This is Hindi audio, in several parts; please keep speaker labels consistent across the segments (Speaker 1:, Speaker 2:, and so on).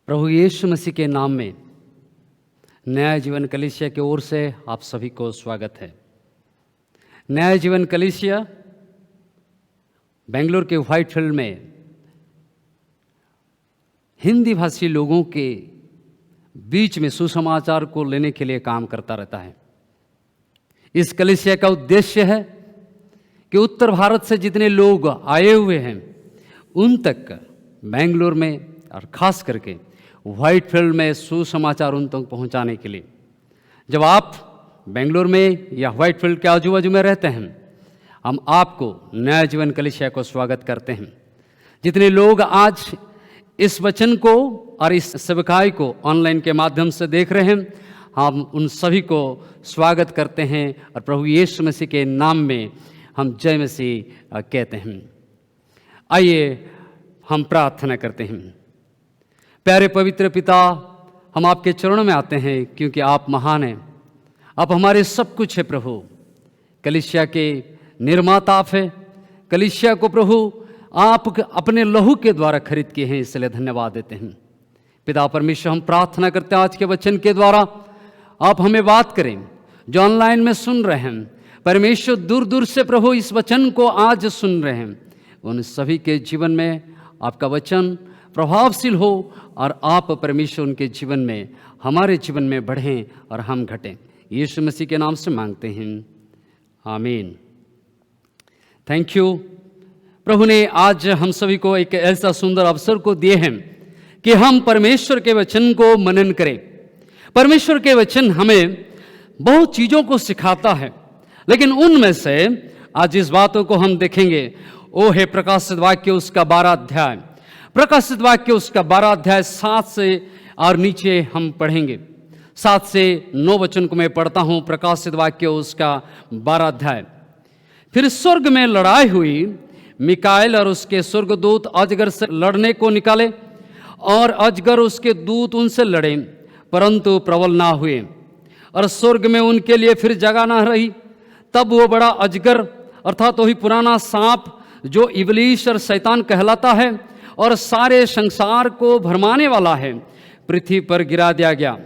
Speaker 1: प्रभु यीशु मसीह के नाम में नया जीवन कलीसिया की ओर से आप सभी को स्वागत है। नया जीवन कलीसिया बेंगलुरु के व्हाइटफील्ड में हिंदी भाषी लोगों के बीच में सुसमाचार को लेने के लिए काम करता रहता है। इस कलीसिया का उद्देश्य है कि उत्तर भारत से जितने लोग आए हुए हैं उन तक बेंगलुरु में और ख़ास करके व्हाइटफील्ड में सुसमाचार उन तक पहुंचाने के लिए। जब आप बेंगलुरु में या व्हाइटफील्ड के आजू बाजू में रहते हैं, हम आपको नया जीवन कलीसिया को स्वागत करते हैं। जितने लोग आज इस वचन को और इस सेवकाई को ऑनलाइन के माध्यम से देख रहे हैं, हम उन सभी को स्वागत करते हैं और प्रभु यीशु मसीह के नाम में हम जय मसीह कहते हैं। आइए हम प्रार्थना करते हैं। प्यारे पवित्र पिता, हम आपके चरणों में आते हैं क्योंकि आप महान हैं, आप हमारे सब कुछ है प्रभु। कलीसिया के निर्माता आप हैं। कलीसिया को प्रभु आप अपने लहू के द्वारा खरीद किए हैं, इसलिए धन्यवाद देते हैं। पिता परमेश्वर, हम प्रार्थना करते हैं आज के वचन के द्वारा आप हमें बात करें। जो ऑनलाइन में सुन रहे हैं परमेश्वर, दूर दूर से प्रभु इस वचन को आज सुन रहे हैं, उन सभी के जीवन में आपका वचन प्रभावशील हो और आप परमेश्वर उनके जीवन में, हमारे जीवन में बढ़ें और हम घटें। यीशु मसीह के नाम से मांगते हैं, आमीन। Thank you. प्रभु ने आज हम सभी को एक ऐसा सुंदर अवसर को दिए हैं कि हम परमेश्वर के वचन को मनन करें। परमेश्वर के वचन हमें बहुत चीज़ों को सिखाता है, लेकिन उनमें से आज इस बातों को हम देखेंगे। वो है प्रकाशित वाक्य उसका 12 अध्याय। प्रकाशित वाक्य उसका 12 अध्याय 7 से और नीचे हम पढ़ेंगे। 7 से 9 वचन को मैं पढ़ता हूँ। प्रकाशित वाक्य उसका 12 अध्याय। फिर स्वर्ग में लड़ाई हुई। मिकाएल और उसके स्वर्गदूत अजगर से लड़ने को निकाले और अजगर उसके दूत उनसे लड़े, परंतु प्रबल ना हुए और स्वर्ग में उनके लिए फिर जगह ना रही। तब वो बड़ा अजगर अर्थात वही पुराना सांप जो इबलीस और शैतान कहलाता है और सारे संसार को भरमाने वाला है, पृथ्वी पर गिरा दिया गया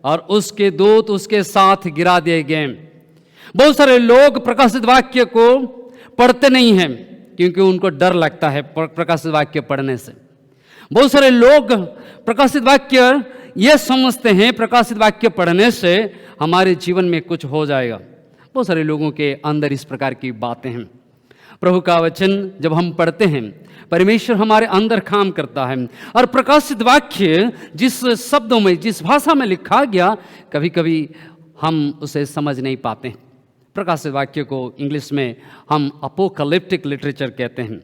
Speaker 1: और उसके दूत उसके साथ गिरा दिए गए। बहुत सारे लोग प्रकाशित वाक्य को पढ़ते नहीं हैं क्योंकि उनको डर लगता है प्रकाशित वाक्य पढ़ने से। बहुत सारे लोग प्रकाशित वाक्य ये समझते हैं प्रकाशित वाक्य पढ़ने से हमारे जीवन में कुछ हो जाएगा। बहुत सारे लोगों के अंदर इस प्रकार की बातें हैं। प्रभु का वचन जब हम पढ़ते हैं, परमेश्वर हमारे अंदर काम करता है और प्रकाशित वाक्य जिस शब्दों में, जिस भाषा में लिखा गया, कभी कभी हम उसे समझ नहीं पाते हैं। प्रकाशित वाक्य को इंग्लिश में हम अपोकलिप्टिक लिटरेचर कहते हैं।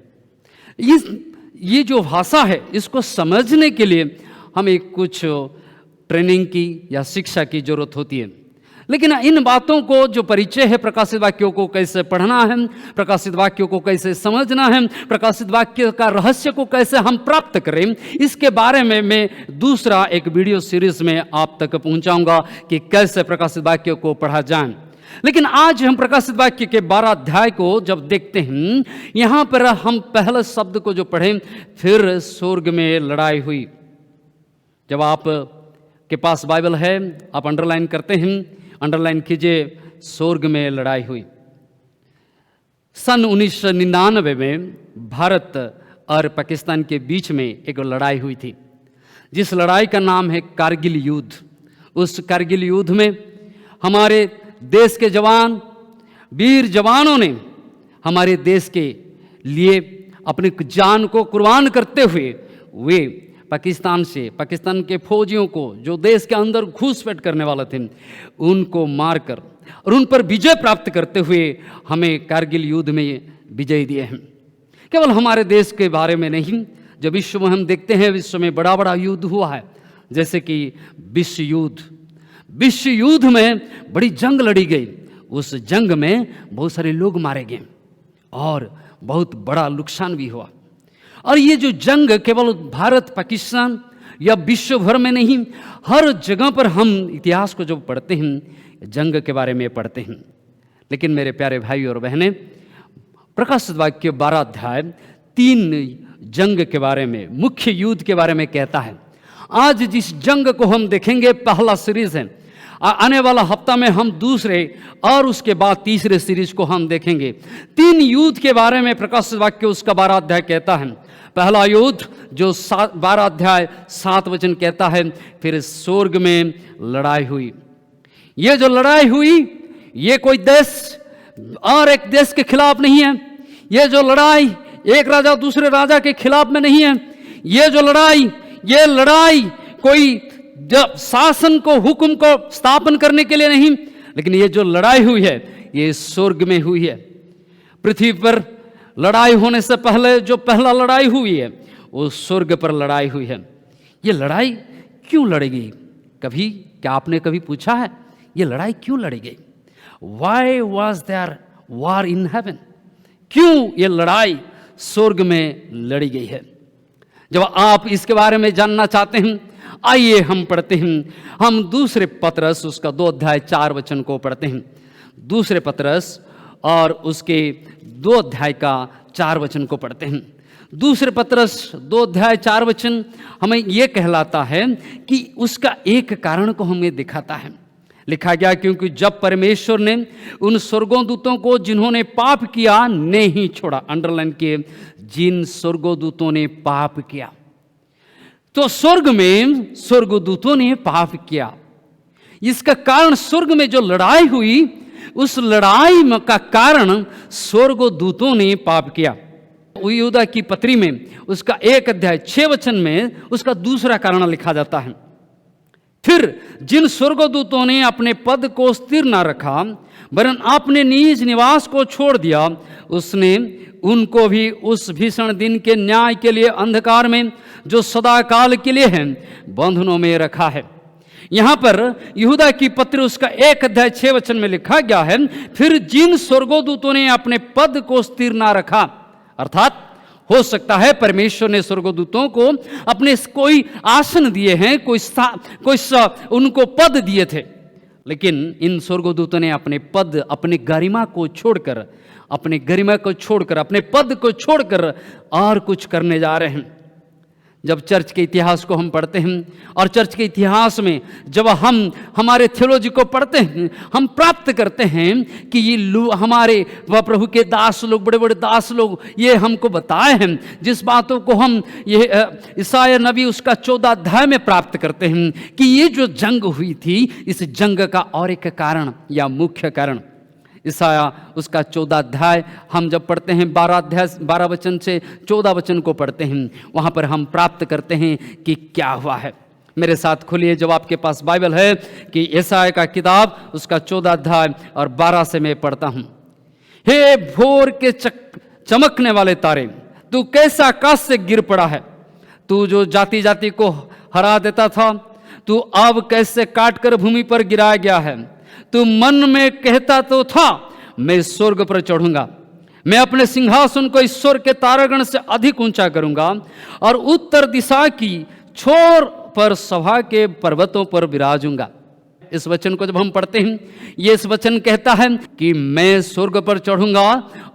Speaker 1: ये जो भाषा है, इसको समझने के लिए हमें कुछ ट्रेनिंग की या शिक्षा की जरूरत होती है। लेकिन इन बातों को जो परिचय है, प्रकाशित वाक्यों को कैसे पढ़ना है, प्रकाशित वाक्यों को कैसे समझना है, प्रकाशित वाक्य का रहस्य को कैसे हम प्राप्त करें, इसके बारे में मैं दूसरा एक वीडियो सीरीज में आप तक पहुंचाऊंगा कि कैसे प्रकाशित वाक्य को पढ़ा जाए। लेकिन आज हम प्रकाशित वाक्य के 12 अध्याय को जब देखते हैं, यहाँ पर हम पहले शब्द को जो पढ़ें, फिर स्वर्ग में लड़ाई हुई। जब आप के पास बाइबल है, आप अंडरलाइन करते हैं, अंडरलाइन कीजिए, स्वर्ग में लड़ाई हुई। सन 1999 में भारत और पाकिस्तान के बीच में एक लड़ाई हुई थी, जिस लड़ाई का नाम है कारगिल युद्ध। उस कारगिल युद्ध में हमारे देश के जवान, वीर जवानों ने हमारे देश के लिए अपनी जान को कुर्बान करते हुए वे पाकिस्तान के फौजियों को, जो देश के अंदर घुसपैठ करने वाले थे, उनको मारकर और उन पर विजय प्राप्त करते हुए हमें कारगिल युद्ध में विजय दिए हैं। केवल हमारे देश के बारे में नहीं, जो विश्व में हम देखते हैं, विश्व में बड़ा बड़ा युद्ध हुआ है, जैसे कि विश्व युद्ध में बड़ी जंग लड़ी गई। उस जंग में बहुत सारे लोग मारे गए और बहुत बड़ा नुकसान भी हुआ। और ये जो जंग केवल भारत पाकिस्तान या विश्व भर में नहीं, हर जगह पर हम इतिहास को जब पढ़ते हैं, जंग के बारे में पढ़ते हैं। लेकिन मेरे प्यारे भाई और बहनें, प्रकाशित वाक्य 12 अध्याय 3 जंग के बारे में, मुख्य युद्ध के बारे में कहता है। आज जिस जंग को हम देखेंगे पहला सीरीज है, आने वाला हफ्ता में हम दूसरे और उसके बाद तीसरे सीरीज को हम देखेंगे। 3 युद्ध के बारे में प्रकाशित वाक्य उसका 12 अध्याय कहता है। पहला युद्ध जो 12 अध्याय 7 वचन कहता है, फिर स्वर्ग में लड़ाई हुई। ये जो लड़ाई हुई ये कोई देश और एक देश के खिलाफ नहीं है। ये जो लड़ाई एक राजा दूसरे राजा के खिलाफ में नहीं है। ये जो ये लड़ाई कोई शासन को, हुक्म को स्थापन करने के लिए नहीं, लेकिन ये जो लड़ाई हुई है ये स्वर्ग में हुई है। पृथ्वी पर लड़ाई होने से पहले जो पहला लड़ाई हुई है वो स्वर्ग पर लड़ाई हुई है। ये लड़ाई क्यों लड़ेगी? क्या आपने कभी पूछा है ये लड़ाई क्यों लड़ेगी? Why was there war in heaven? क्यों ये लड़ाई स्वर्ग में लड़ी गई है? जब आप इसके बारे में जानना चाहते हैं, आइए हम पढ़ते हैं। हम दूसरे पतरस उसका 2 अध्याय 4 वचन को पढ़ते हैं। दूसरे पतरस और उसके 2 अध्याय का 4 वचन को पढ़ते हैं। दूसरे पतरस 2 अध्याय 4 वचन हमें यह कहलाता है कि उसका एक कारण को हमें दिखाता है। लिखा गया, क्योंकि जब परमेश्वर ने उन स्वर्गदूतों को जिन्होंने पाप किया नहीं छोड़ा, अंडरलाइन किए, जिन स्वर्गदूतों ने पाप किया। तो स्वर्ग में स्वर्गदूतों ने पाप किया। इसका कारण स्वर्ग में जो लड़ाई हुई, उस लड़ाई का कारण स्वर्गदूतों ने पाप किया। यहूदा की पत्री में उसका 1 अध्याय 6 वचन में उसका दूसरा कारण लिखा जाता है। फिर जिन स्वर्गदूतों ने अपने पद को स्थिर न रखा वरन अपने निज निवास को छोड़ दिया, उसने उनको भी उस भीषण दिन के न्याय के लिए अंधकार में, जो सदा काल के लिए है, बंधनों में रखा है। यहां पर यहूदा की पत्र उसका 1 अध्याय 6 वचन में लिखा गया है, फिर जिन स्वर्गदूतों ने अपने पद को स्थिर ना रखा, अर्थात हो सकता है परमेश्वर ने स्वर्गदूतों को अपने कोई आसन दिए हैं, कोई उनको पद दिए थे, लेकिन इन स्वर्गदूतों ने अपने पद, अपने गरिमा को छोड़कर, अपने पद को छोड़कर और कुछ करने जा रहे हैं। जब चर्च के इतिहास को हम पढ़ते हैं और चर्च के इतिहास में जब हम हमारे थियोलॉजी को पढ़ते हैं, हम प्राप्त करते हैं कि ये हमारे प्रभु के दास लोग, बड़े बड़े दास लोग, ये हमको बताए हैं जिस बातों को हम ये ईसाया नबी उसका 14 अध्याय में प्राप्त करते हैं कि ये जो जंग हुई थी, इस जंग का और एक कारण या मुख्य कारण, ईसाया उसका 14 अध्याय हम जब पढ़ते हैं, 12 वचन से 14 वचन को पढ़ते हैं, वहाँ पर हम प्राप्त करते हैं कि क्या हुआ है। मेरे साथ खोलिए, जब आपके पास बाइबल है, कि ईसाया का किताब उसका 14 अध्याय और 12 से मैं पढ़ता हूँ। हे भोर के चमकने वाले तारे, तू कैसा आकाश से गिर पड़ा है। तू जो जाति जाति को हरा देता था, तू अब कैसे काट कर भूमि पर गिराया गया है। तू मन में कहता तो था, मैं स्वर्ग पर चढ़ूंगा, मैं अपने सिंहासन को ईश्वर के तारागण से अधिक ऊंचा करूंगा और उत्तर दिशा की छोर पर सभा के पर्वतों पर विराजूंगा। इस वचन को जब हम पढ़ते हैं, ये इस वचन कहता है कि मैं स्वर्ग पर चढ़ूंगा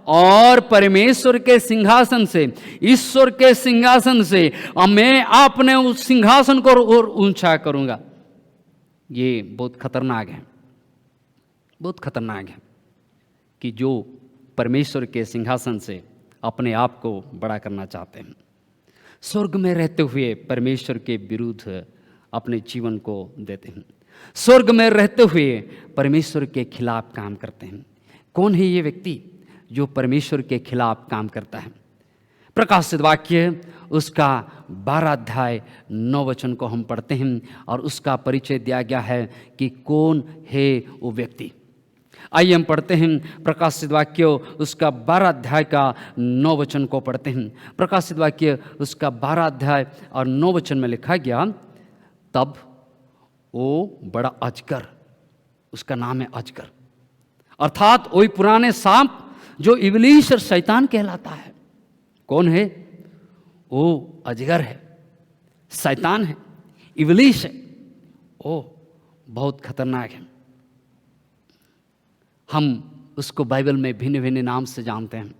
Speaker 1: और परमेश्वर के सिंहासन से, ईश्वर के सिंहासन से मैं अपने उस सिंहासन को और ऊंचा करूंगा। ये बहुत खतरनाक है, बहुत खतरनाक है कि जो परमेश्वर के सिंहासन से अपने आप को बड़ा करना चाहते हैं, स्वर्ग में रहते हुए परमेश्वर के विरुद्ध अपने जीवन को देते हैं, स्वर्ग में रहते हुए परमेश्वर के खिलाफ काम करते हैं। कौन है ये व्यक्ति जो परमेश्वर के खिलाफ काम करता है? प्रकाशित वाक्य उसका 12 अध्याय 9 वचन को हम पढ़ते हैं और उसका परिचय दिया गया है कि कौन है वो व्यक्ति। आइए हम पढ़ते हैं प्रकाशित वाक्य उसका 12 अध्याय का 9 वचन को पढ़ते हैं। प्रकाशित वाक्य उसका 12 अध्याय और 9 वचन में लिखा गया, तब वो बड़ा अजगर, उसका नाम है अजगर, अर्थात वही पुराने सांप जो इब्लीस और शैतान कहलाता है। कौन है वो? अजगर है, शैतान है, इब्लीस है। ओ बहुत खतरनाक है। हम उसको बाइबल में भिन्न भिन्न नाम से जानते हैं।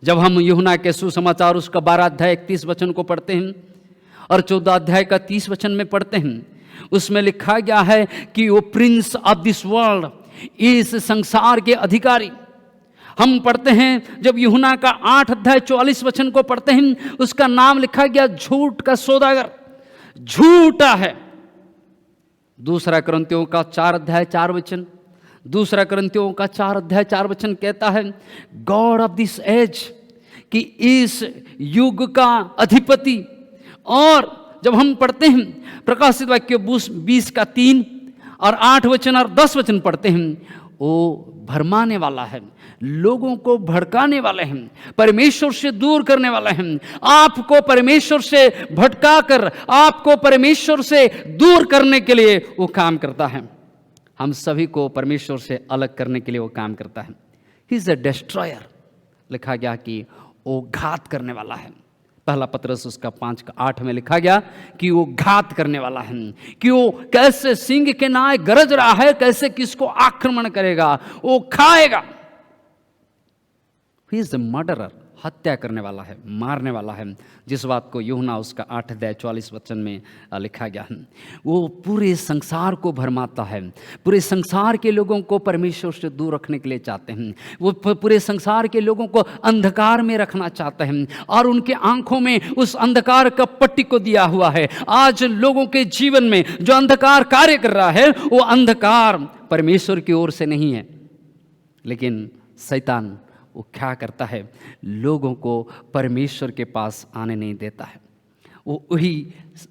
Speaker 1: जब हम यूहन्ना के सुसमाचार उसका 12 अध्याय 31 वचन को पढ़ते हैं और 14 अध्याय का 30 वचन में पढ़ते हैं, उसमें लिखा गया है कि वो प्रिंस ऑफ दिस वर्ल्ड, इस संसार के अधिकारी। हम पढ़ते हैं जब यूहन्ना का 8 अध्याय 44 वचन को पढ़ते हैं, उसका नाम लिखा गया झूठ का सौदागर, झूठा है। दूसरा कुरिन्थियों का 4 अध्याय 4 वचन, दूसरा कुरिन्थियों का 4 अध्याय 4 वचन कहता है गॉड ऑफ दिस एज, कि इस युग का अधिपति। और जब हम पढ़ते हैं प्रकाशित वाक्य 20 का 3 और 8 वचन और 10 वचन पढ़ते हैं, वो भरमाने वाला है, लोगों को भड़काने वाले हैं, परमेश्वर से दूर करने वाले हैं, आपको परमेश्वर से भटका कर आपको परमेश्वर से दूर करने के लिए वो काम करता है। हम सभी को परमेश्वर से अलग करने के लिए वो काम करता है। ही इज अ डिस्ट्रॉयर, लिखा गया कि वो घात करने वाला है। पहला पत्रस उसका 5:8 में लिखा गया कि वो घात करने वाला है, कि वो कैसे सिंह के नाय गरज रहा है, कैसे किसको आक्रमण करेगा, वो खाएगा। ही इज द मर्डरर, हत्या करने वाला है, मारने वाला है, जिस बात को यूहन्ना उसका 8 अध्याय 44 वचन में लिखा गया है। वो पूरे संसार को भरमाता है, पूरे संसार के लोगों को परमेश्वर से दूर रखने के लिए चाहते हैं। वो पूरे संसार के लोगों को अंधकार में रखना चाहते हैं और उनके आंखों में उस अंधकार का पट्टी को दिया हुआ है। आज लोगों के जीवन में जो अंधकार कार्य कर रहा है, वो अंधकार परमेश्वर की ओर से नहीं है, लेकिन शैतान वो क्या करता है, लोगों को परमेश्वर के पास आने नहीं देता है। वो वही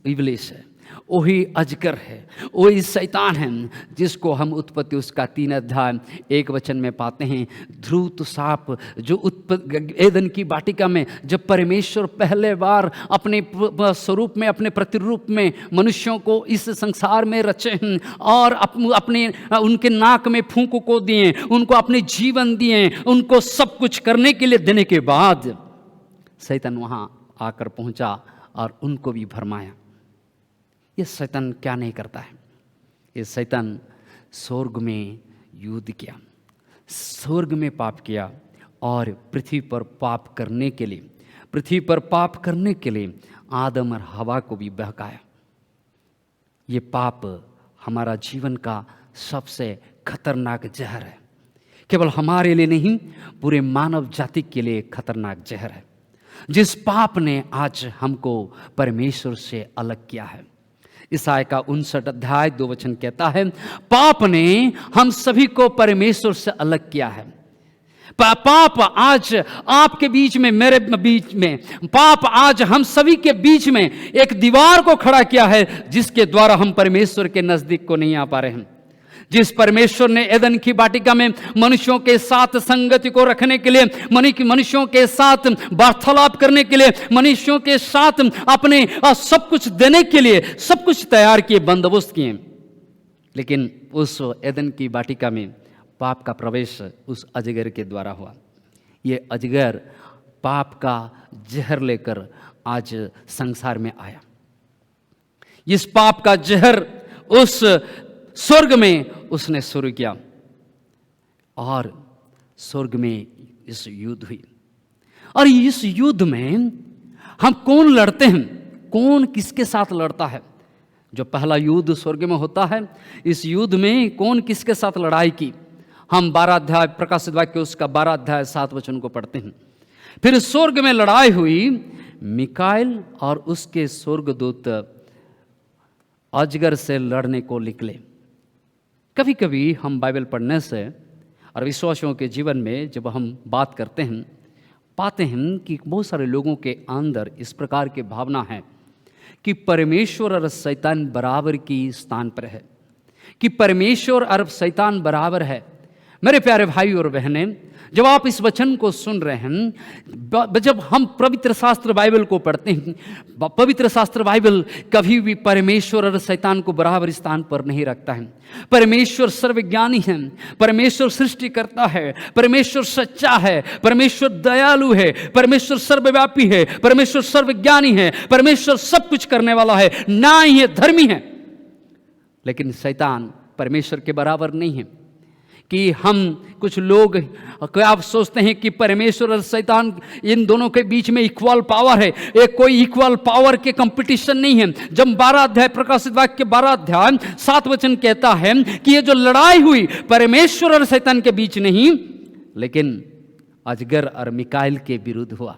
Speaker 1: इब्लिस है, वही अजगर है, वही शैतान है, जिसको हम उत्पत्ति उसका 3 अध्याय 1 वचन में पाते हैं। ध्रुत सांप जो एदन की वाटिका में जब परमेश्वर पहले बार अपने स्वरूप में, अपने प्रतिरूप में मनुष्यों को इस संसार में रचे हैं और अपने उनके नाक में फूंक को दिए, उनको अपने जीवन दिए, उनको सब कुछ करने के लिए देने के बाद शैतान वहाँ आकर पहुँचा और उनको भी भरमाया। ये शैतान क्या नहीं करता है, ये शैतान स्वर्ग में युद्ध किया, स्वर्ग में पाप किया और पृथ्वी पर पाप करने के लिए आदम और हवा को भी बहकाया। ये पाप हमारा जीवन का सबसे खतरनाक जहर है, केवल हमारे लिए नहीं, पूरे मानव जाति के लिए खतरनाक जहर है, जिस पाप ने आज हमको परमेश्वर से अलग किया है। ईसाया का 59 अध्याय 2 वचन कहता है, पाप ने हम सभी को परमेश्वर से अलग किया है। पाप आज आपके बीच में, मेरे बीच में, पाप आज हम सभी के बीच में एक दीवार को खड़ा किया है, जिसके द्वारा हम परमेश्वर के नजदीक को नहीं आ पा रहे हैं। जिस परमेश्वर ने एदन की वाटिका में मनुष्यों के साथ संगति को रखने के लिए, मनुष्यों के साथ वार्तालाप करने के लिए, मनुष्यों के साथ अपने सब कुछ देने के लिए सब कुछ तैयार किए, बंदोबस्त किए, लेकिन उस एदन की वाटिका में पाप का प्रवेश उस अजगर के द्वारा हुआ। ये अजगर पाप का जहर लेकर आज संसार में आया। इस पाप का जहर उस स्वर्ग में उसने शुरू किया और स्वर्ग में इस युद्ध हुई। और इस युद्ध में हम कौन लड़ते हैं, कौन किसके साथ लड़ता है? जो पहला युद्ध स्वर्ग में होता है, इस युद्ध में कौन किसके साथ लड़ाई की? हम 12 अध्याय प्रकाशित वाक्य उसका 12 अध्याय 7 वचन को पढ़ते हैं। फिर स्वर्ग में लड़ाई हुई, मिकाएल और उसके स्वर्गदूत अजगर से लड़ने को निकले। कभी कभी हम बाइबल पढ़ने से और विश्वासियों के जीवन में जब हम बात करते हैं, पाते हैं कि बहुत सारे लोगों के अंदर इस प्रकार की भावना है कि परमेश्वर और शैतान बराबर की स्थान पर है, कि परमेश्वर और शैतान बराबर है। मेरे प्यारे भाई और बहनें, जब आप इस वचन को सुन रहे हैं, जब हम पवित्र शास्त्र बाइबल को पढ़ते हैं, पवित्र शास्त्र बाइबल कभी भी परमेश्वर और शैतान को बराबर स्थान पर नहीं रखता है। परमेश्वर सर्वज्ञानी है, परमेश्वर सृष्टि करता है, परमेश्वर सच्चा है, परमेश्वर दयालु है, परमेश्वर सर्वव्यापी है, परमेश्वर सर्वज्ञानी है, परमेश्वर सब कुछ करने वाला है, न्याय है, धर्मी है। लेकिन शैतान परमेश्वर के बराबर नहीं है, कि हम कुछ लोग क्या आप सोचते हैं कि परमेश्वर और शैतान इन दोनों के बीच में इक्वल पावर है। एक कोई इक्वल पावर के कंपटीशन नहीं है। जब 12 अध्याय प्रकाशित वाक्य 12 अध्याय 7 वचन कहता है कि ये जो लड़ाई हुई परमेश्वर और शैतान के बीच नहीं, लेकिन अजगर और मिकाइल के विरुद्ध हुआ।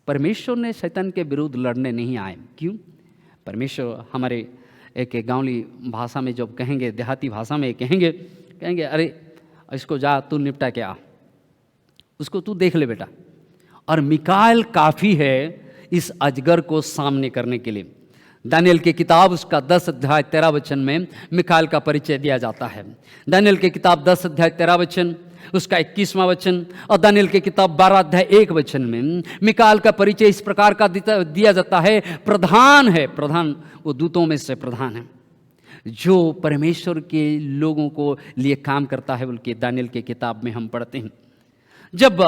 Speaker 1: परमेश्वर ने शैतान के विरुद्ध लड़ने नहीं आए। क्यों? परमेश्वर हमारे एक गांवली भाषा में जब कहेंगे, देहाती भाषा में कहेंगे अरे इसको जा तू निपटा के आ, उसको तू देख ले बेटा। और मिकाइल काफ़ी है इस अजगर को सामने करने के लिए। दानियल की किताब उसका 10 अध्याय 13 वचन में मिकाइल का परिचय दिया जाता है। दानियल की किताब 10 अध्याय 13 वचन उसका 21वां वचन और दानियल की किताब 12 अध्याय 1 वचन में मिकाइल का परिचय इस प्रकार का दिया जाता है। प्रधान वो दूतों में से प्रधान है जो परमेश्वर के लोगों को लिए काम करता है, बल्कि दानियल की किताब में हम पढ़ते हैं। जब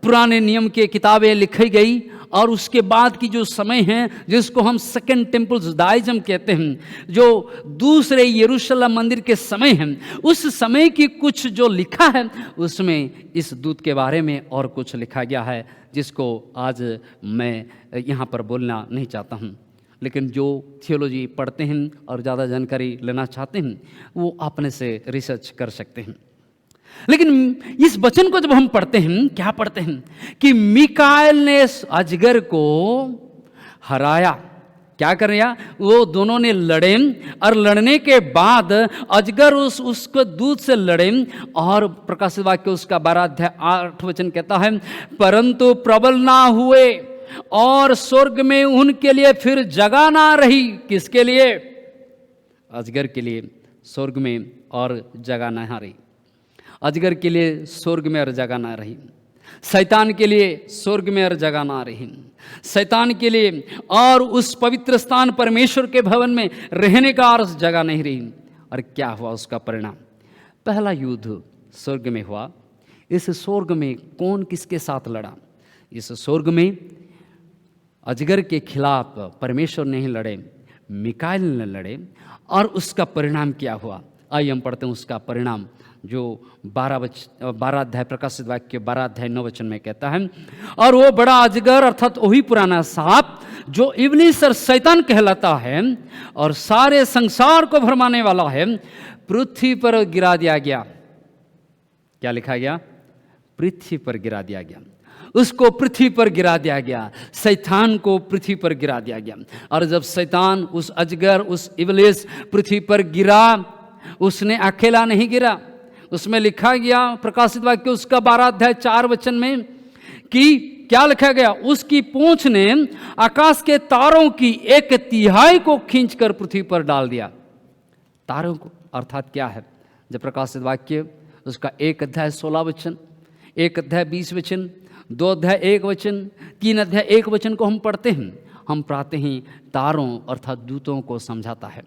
Speaker 1: पुराने नियम की किताबें लिखी गई और उसके बाद की जो समय है जिसको हम सेकेंड टेम्पल जुडाइज्म कहते हैं, जो दूसरे यरूशलेम मंदिर के समय है, उस समय की कुछ जो लिखा है उसमें इस दूत के बारे में और कुछ लिखा गया है जिसको आज मैं यहाँ पर बोलना नहीं चाहता हूँ। लेकिन जो थियोलॉजी पढ़ते हैं और ज़्यादा जानकारी लेना चाहते हैं वो अपने से रिसर्च कर सकते हैं। लेकिन इस वचन को जब हम पढ़ते हैं, क्या पढ़ते हैं कि मिकाइल ने अजगर को हराया। क्या कर रहा? वो दोनों ने लड़े और लड़ने के बाद अजगर उसको दूत से लड़े और प्रकाशित वाक्य उसका 12 अध्याय 8 वचन कहता है, परंतु प्रबल ना हुए और स्वर्ग में उनके लिए फिर जगह ना रही। किसके लिए? अजगर के लिए स्वर्ग में और जगह ना रही। अजगर के लिए स्वर्ग में और जगह ना रही। शैतान के लिए स्वर्ग में और जगह ना रही। शैतान के लिए और उस पवित्र स्थान परमेश्वर के भवन में रहने का और जगह नहीं रही। और क्या हुआ उसका परिणाम? पहला युद्ध स्वर्ग में हुआ। इस स्वर्ग में कौन किसके साथ लड़ा? इस स्वर्ग में अजगर के खिलाफ परमेश्वर नहीं लड़े, मिकाइल ने लड़े। और उसका परिणाम क्या हुआ? आइए हम पढ़ते हैं उसका परिणाम, जो 12 अध्याय प्रकाशित वाक्य 12 अध्याय 9 वचन में कहता है, और वो बड़ा अजगर अर्थात वही पुराना सांप जो इब्लीस और शैतान कहलाता है और सारे संसार को भरमाने वाला है, पृथ्वी पर गिरा दिया गया। क्या लिखा गया? पृथ्वी पर गिरा दिया गया। उसको पृथ्वी पर गिरा दिया गया। शैतान को पृथ्वी पर गिरा दिया गया। और जब शैतान, उस अजगर, उस इब्लीस पृथ्वी पर गिरा, उसने अकेला नहीं गिरा। उसमें लिखा गया प्रकाशित वाक्य उसका 12 अध्याय 4 वचन में कि क्या लिखा गया? उसकी पूंछ ने आकाश के तारों की 1/3 को खींचकर पृथ्वी पर डाल दिया। तारों को अर्थात क्या है? जब प्रकाशित वाक्य उसका 1 अध्याय 16 वचन, 1 अध्याय 20 वचन, 2 अध्याय 1 वचन, 3 अध्याय 1 वचन को हम पढ़ते हैं, हम पाते हैं तारों अर्थात दूतों को समझाता है।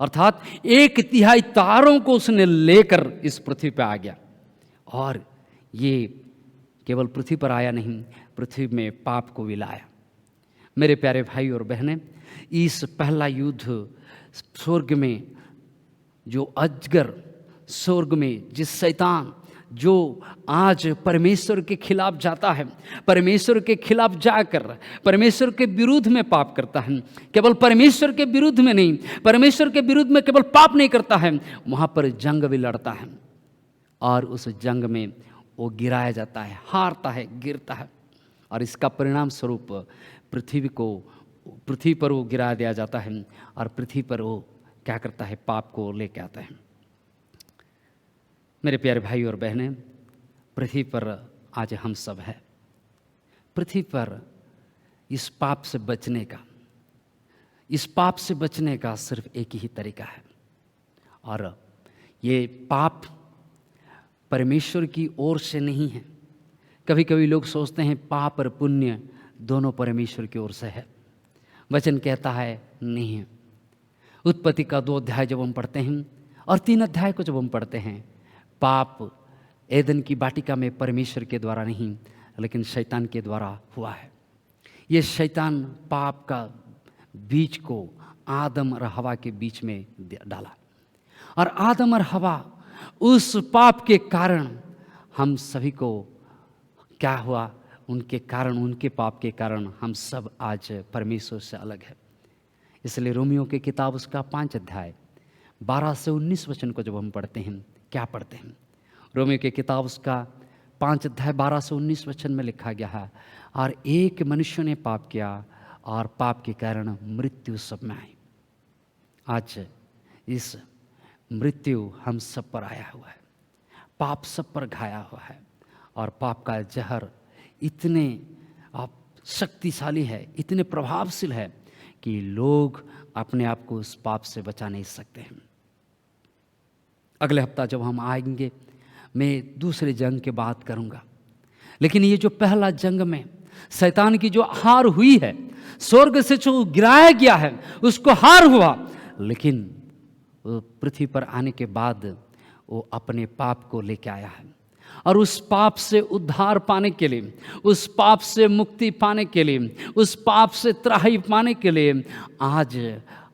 Speaker 1: अर्थात 1/3 तारों को उसने लेकर इस पृथ्वी पर आ गया। और ये केवल पृथ्वी पर आया नहीं, पृथ्वी में पाप को भी लाया। मेरे प्यारे भाई और बहनें, इस पहला युद्ध स्वर्ग में जो अजगर, स्वर्ग में जिस शैतान जो आज परमेश्वर के खिलाफ जाता है, परमेश्वर के खिलाफ जाकर परमेश्वर के विरुद्ध में पाप करता है, केवल परमेश्वर के विरुद्ध में नहीं, परमेश्वर के विरुद्ध में केवल पाप नहीं करता है, वहाँ पर जंग भी लड़ता है। और उस जंग में वो गिराया जाता है, हारता है, गिरता है। और इसका परिणाम स्वरूप पृथ्वी पर वो गिरा दिया जाता है। और पृथ्वी पर वो क्या करता है? पाप को लेके आता है। मेरे प्यारे भाई और बहनें, पृथ्वी पर आज हम सब हैं। पृथ्वी पर इस पाप से बचने का सिर्फ एक ही तरीका है। और ये पाप परमेश्वर की ओर से नहीं है। कभी कभी लोग सोचते हैं पाप और पुण्य दोनों परमेश्वर की ओर से है। वचन कहता है नहीं है। उत्पत्ति का 2 अध्याय जब हम पढ़ते हैं और 3 अध्याय को जब हम पढ़ते हैं, पाप एदन की वाटिका में परमेश्वर के द्वारा नहीं लेकिन शैतान के द्वारा हुआ है। ये शैतान पाप का बीज को आदम और हवा के बीच में डाला। और आदम और हवा उस पाप के कारण हम सभी को क्या हुआ, उनके कारण, उनके पाप के कारण हम सब आज परमेश्वर से अलग है। इसलिए रोमियो की किताब उसका 5 अध्याय 12 से 19 वचन को जब हम पढ़ते हैं, क्या पढ़ते हैं? रोमियो की किताब उसका 5 अध्याय 12 से 19 वचन में लिखा गया है, और एक मनुष्य ने पाप किया और पाप के कारण मृत्यु सब में आई। आज इस मृत्यु हम सब पर आया हुआ है, पाप सब पर घाया हुआ है, और पाप का जहर इतने शक्तिशाली है, इतने प्रभावशील है कि लोग अपने आप को उस पाप से बचा नहीं सकते हैं। अगले हफ्ता जब हम आएंगे, मैं दूसरे जंग की बात करूंगा, लेकिन ये जो पहला जंग में शैतान की जो हार हुई है, स्वर्ग से जो गिराया गया है उसको हार हुआ, लेकिन वो पृथ्वी पर आने के बाद वो अपने पाप को लेके आया है, और उस पाप से उद्धार पाने के लिए, उस पाप से मुक्ति पाने के लिए, उस पाप से त्राही पाने के लिए आज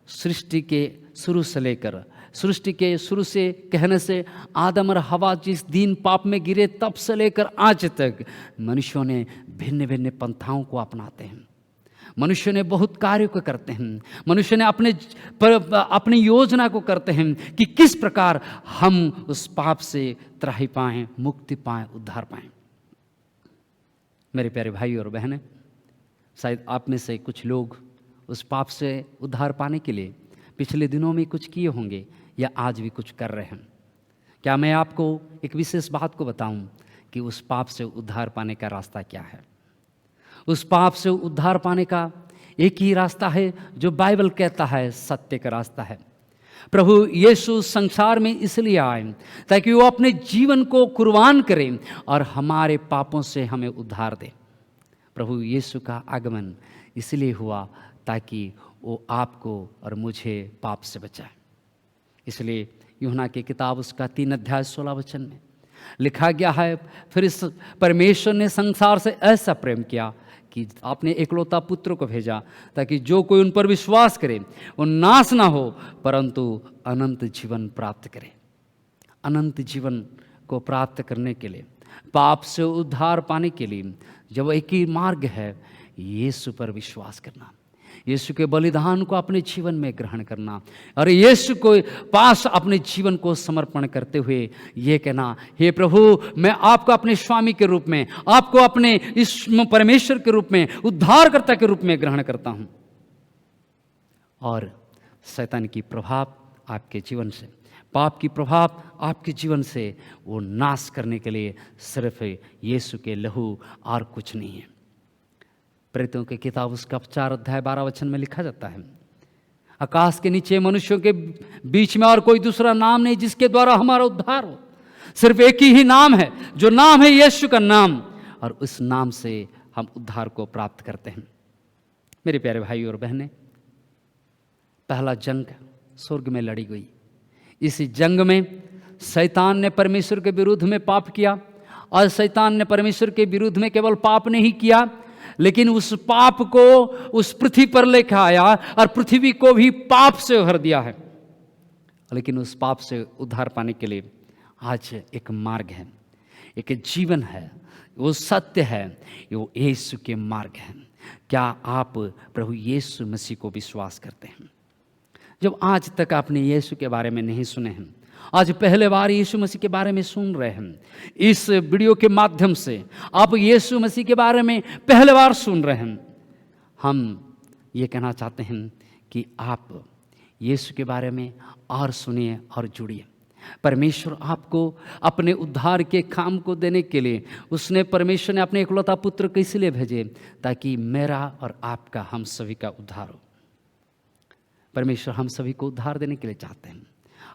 Speaker 1: सृष्टि के शुरू से लेकर, सृष्टि के शुरू से कहने से आदम और हवा जिस दिन पाप में गिरे तब से लेकर आज तक मनुष्यों ने भिन्न भिन्न पंथाओं को अपनाते हैं। मनुष्य ने बहुत कार्यों को करते हैं, मनुष्य ने अपनी योजना को करते हैं कि किस प्रकार हम उस पाप से त्राही पाएं, मुक्ति पाएं, उद्धार पाएं। मेरे प्यारे भाई और बहनें, शायद आप में से कुछ लोग उस पाप से उद्धार पाने के लिए पिछले दिनों में कुछ किए होंगे या आज भी कुछ कर रहे हैं। क्या मैं आपको एक विशेष बात को बताऊं कि उस पाप से उद्धार पाने का रास्ता क्या है? उस पाप से उद्धार पाने का एक ही रास्ता है जो बाइबल कहता है सत्य का रास्ता है। प्रभु यीशु संसार में इसलिए आए ताकि वो अपने जीवन को कुर्बान करें और हमारे पापों से हमें उद्धार दे। प्रभु यीशु का आगमन इसलिए हुआ ताकि वो आपको और मुझे पाप से बचाए। इसलिए यूहन्ना की किताब उसका 3 अध्याय 16 वचन में लिखा गया है, फिर इस परमेश्वर ने संसार से ऐसा प्रेम किया कि आपने एकलौता पुत्र को भेजा ताकि जो कोई उन पर विश्वास करे वो नाश ना हो परंतु अनंत जीवन प्राप्त करे। अनंत जीवन को प्राप्त करने के लिए, पाप से उद्धार पाने के लिए जब एक ही मार्ग है, यीशु पर विश्वास करना, यीशु के बलिदान को अपने जीवन में ग्रहण करना और यीशु को पास अपने जीवन को समर्पण करते हुए ये कहना, हे प्रभु, मैं आपको अपने स्वामी के रूप में, आपको अपने इस परमेश्वर के रूप में, उद्धारकर्ता के रूप में ग्रहण करता हूं। और शैतान की प्रभाव आपके जीवन से, पाप की प्रभाव आपके जीवन से वो नाश करने के लिए सिर्फ यीशु के लहू और कुछ नहीं है। प्रेरितों की किताब उसका 4 अध्याय 12 वचन में लिखा जाता है, आकाश के नीचे मनुष्यों के बीच में और कोई दूसरा नाम नहीं जिसके द्वारा हमारा उद्धार हो। सिर्फ एक ही नाम है, जो नाम है यीशु का नाम, और उस नाम से हम उद्धार को प्राप्त करते हैं। मेरे प्यारे भाई और बहनें, पहला जंग स्वर्ग में लड़ी गई। इस जंग में शैतान ने परमेश्वर के विरुद्ध में पाप किया, और शैतान ने परमेश्वर के विरुद्ध में केवल पाप नहीं किया लेकिन उस पाप को उस पृथ्वी पर लेकर आया और पृथ्वी को भी पाप से भर दिया है। लेकिन उस पाप से उद्धार पाने के लिए आज एक मार्ग है, एक जीवन है, वो सत्य है, वो यीशु के मार्ग है। क्या आप प्रभु यीशु मसीह को विश्वास करते हैं? जब आज तक आपने यीशु के बारे में नहीं सुने हैं, आज पहले बार यीशु मसीह के बारे में सुन रहे हैं, इस वीडियो के माध्यम से आप यीशु मसीह के बारे में पहले बार सुन रहे हैं, हम ये कहना चाहते हैं कि आप यीशु के बारे में और सुनिए और जुड़िए। परमेश्वर आपको अपने उद्धार के काम को देने के लिए, उसने परमेश्वर ने अपने इकलौता पुत्र को इसलिए भेजे ताकि मेरा और आपका, हम सभी का उद्धार हो। परमेश्वर हम सभी को उद्धार देने के लिए चाहते हैं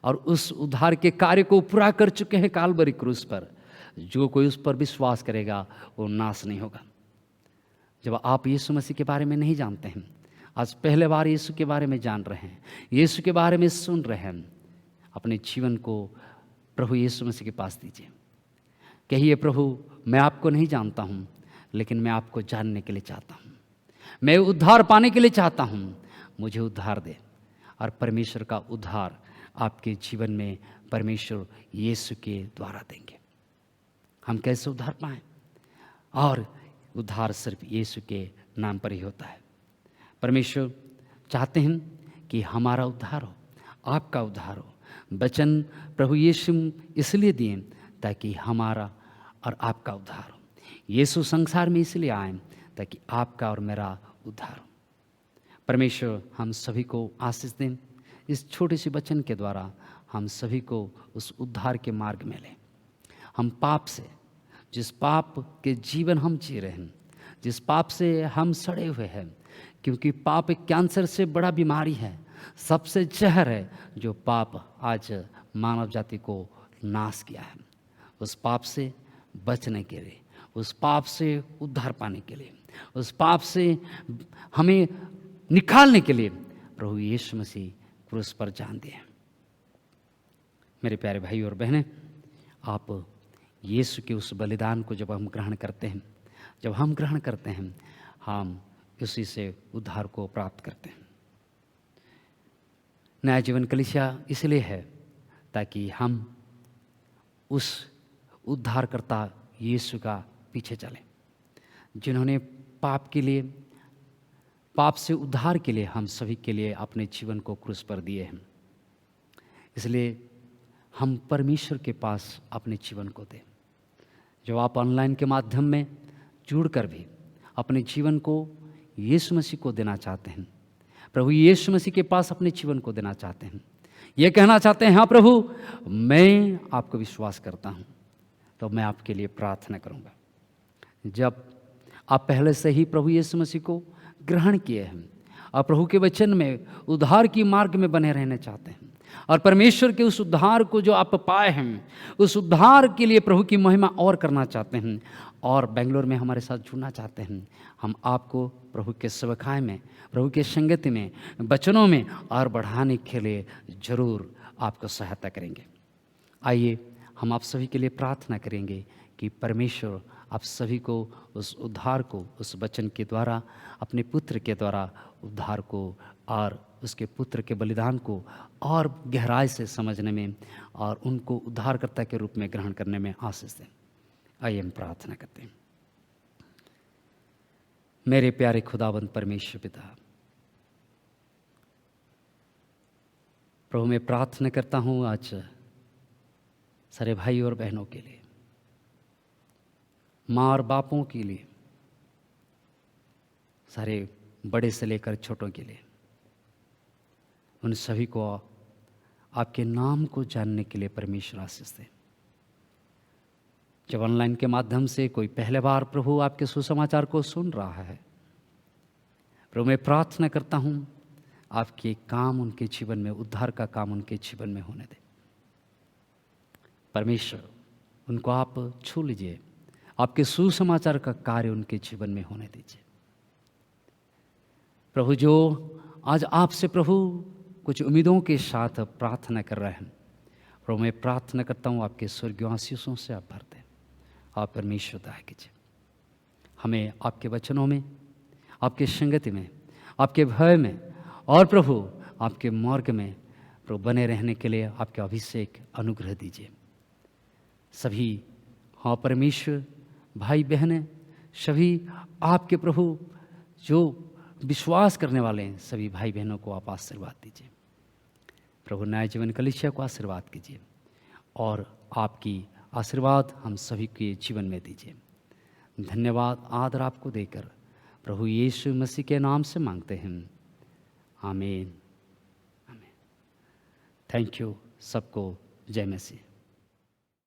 Speaker 1: और उस उद्धार के कार्य को पूरा कर चुके हैं कालवरी क्रूस पर। जो कोई उस पर विश्वास करेगा वो नाश नहीं होगा। जब आप यीशु मसीह के बारे में नहीं जानते हैं, आज पहले बार यीशु के बारे में जान रहे हैं, यीशु के बारे में सुन रहे हैं, अपने जीवन को प्रभु यीशु मसीह के पास दीजिए। कहिए, प्रभु, मैं आपको नहीं जानता हूँ लेकिन मैं आपको जानने के लिए चाहता हूँ, मैं उद्धार पाने के लिए चाहता हूँ, मुझे उद्धार दे। और परमेश्वर का उद्धार आपके जीवन में परमेश्वर यीशु के द्वारा देंगे। हम कैसे उद्धार पाएं? और उद्धार सिर्फ यीशु के नाम पर ही होता है। परमेश्वर चाहते हैं कि हमारा उद्धार हो, आपका उद्धार हो। वचन प्रभु यीशु इसलिए दिए ताकि हमारा और आपका उद्धार हो। यीशु संसार में इसलिए आए ताकि आपका और मेरा उद्धार हो। परमेश्वर हम सभी को आशीष दें। इस छोटे से वचन के द्वारा हम सभी को उस उद्धार के मार्ग में लें। हम पाप से, जिस पाप के जीवन हम जी रहे हैं, जिस पाप से हम सड़े हुए हैं, क्योंकि पाप एक कैंसर से बड़ा बीमारी है, सबसे जहर है जो पाप आज मानव जाति को नाश किया है। उस पाप से बचने के लिए, उस पाप से उद्धार पाने के लिए, उस पाप से हमें निकालने के लिए प्रभु यीशु मसीह क्रूस पर जान दिए। मेरे प्यारे भाई और बहनें, आप यीशु के उस बलिदान को जब हम ग्रहण करते हैं, जब हम ग्रहण करते हैं, हम उसी से उद्धार को प्राप्त करते हैं। नया जीवन कलीसिया इसलिए है ताकि हम उस उद्धारकर्ता यीशु का पीछे चलें, जिन्होंने पाप के लिए, पाप से उद्धार के लिए हम सभी के लिए अपने जीवन को क्रूस पर दिए हैं। इसलिए हम परमेश्वर के पास अपने जीवन को दें। जो आप ऑनलाइन के माध्यम में जुड़कर भी अपने जीवन को यीशु मसीह को देना चाहते हैं, प्रभु यीशु मसीह के पास अपने जीवन को देना चाहते हैं, ये कहना चाहते हैं, हाँ प्रभु मैं आपको विश्वास करता हूँ, तो मैं आपके लिए प्रार्थना करूँगा। जब आप पहले से ही प्रभु यीशु मसीह को ग्रहण किए हैं और प्रभु के वचन में उद्धार की मार्ग में बने रहना चाहते हैं और परमेश्वर के उस उद्धार को जो आप पाए हैं, उस उद्धार के लिए प्रभु की महिमा और करना चाहते हैं और बेंगलोर में हमारे साथ जुड़ना चाहते हैं, हम आपको प्रभु के सेवकाई में, प्रभु के संगति में, वचनों में और बढ़ाने के लिए जरूर आपको सहायता करेंगे। आइए हम आप सभी के लिए प्रार्थना करेंगे कि परमेश्वर आप सभी को उस उद्धार को, उस वचन के द्वारा, अपने पुत्र के द्वारा उद्धार को और उसके पुत्र के बलिदान को और गहराई से समझने में और उनको उद्धारकर्ता के रूप में ग्रहण करने में आशीष दें। आइए हम प्रार्थना करते हैं। मेरे प्यारे खुदावंद परमेश्वर पिता, प्रभु मैं प्रार्थना करता हूँ आज सारे भाई और बहनों के लिए, माँ और बापों के लिए, सारे बड़े से लेकर छोटों के लिए, उन सभी को आपके नाम को जानने के लिए परमेश्वर आशीष दे। जब ऑनलाइन के माध्यम से कोई पहले बार प्रभु आपके सुसमाचार को सुन रहा है, प्रभु मैं प्रार्थना करता हूँ आपके काम उनके जीवन में, उद्धार का काम उनके जीवन में होने दे। परमेश्वर उनको आप छू लीजिए, आपके सुसमाचार का कार्य उनके जीवन में होने दीजिए। प्रभु जो आज आपसे प्रभु कुछ उम्मीदों के साथ प्रार्थना कर रहे हैं, प्रभु मैं प्रार्थना करता हूँ आपके स्वर्गीय आशीषों से आप भर दें। आप परमेश्वर दया कीजिए, हमें आपके वचनों में, आपके संगति में, आपके भय में और प्रभु आपके मार्ग में प्रभु बने रहने के लिए आपके अभिषेक अनुग्रह दीजिए। सभी हाँ परमेश्वर भाई बहनें, सभी आपके प्रभु जो विश्वास करने वाले हैं, सभी भाई बहनों को आप आशीर्वाद दीजिए। प्रभु नया जीवन कलीसिया को आशीर्वाद कीजिए और आपकी आशीर्वाद हम सभी के जीवन में दीजिए। धन्यवाद आदर आपको देकर प्रभु यीशु मसीह के नाम से मांगते हैं, आमीन आमीन। Thank you. सबको जय मसीह।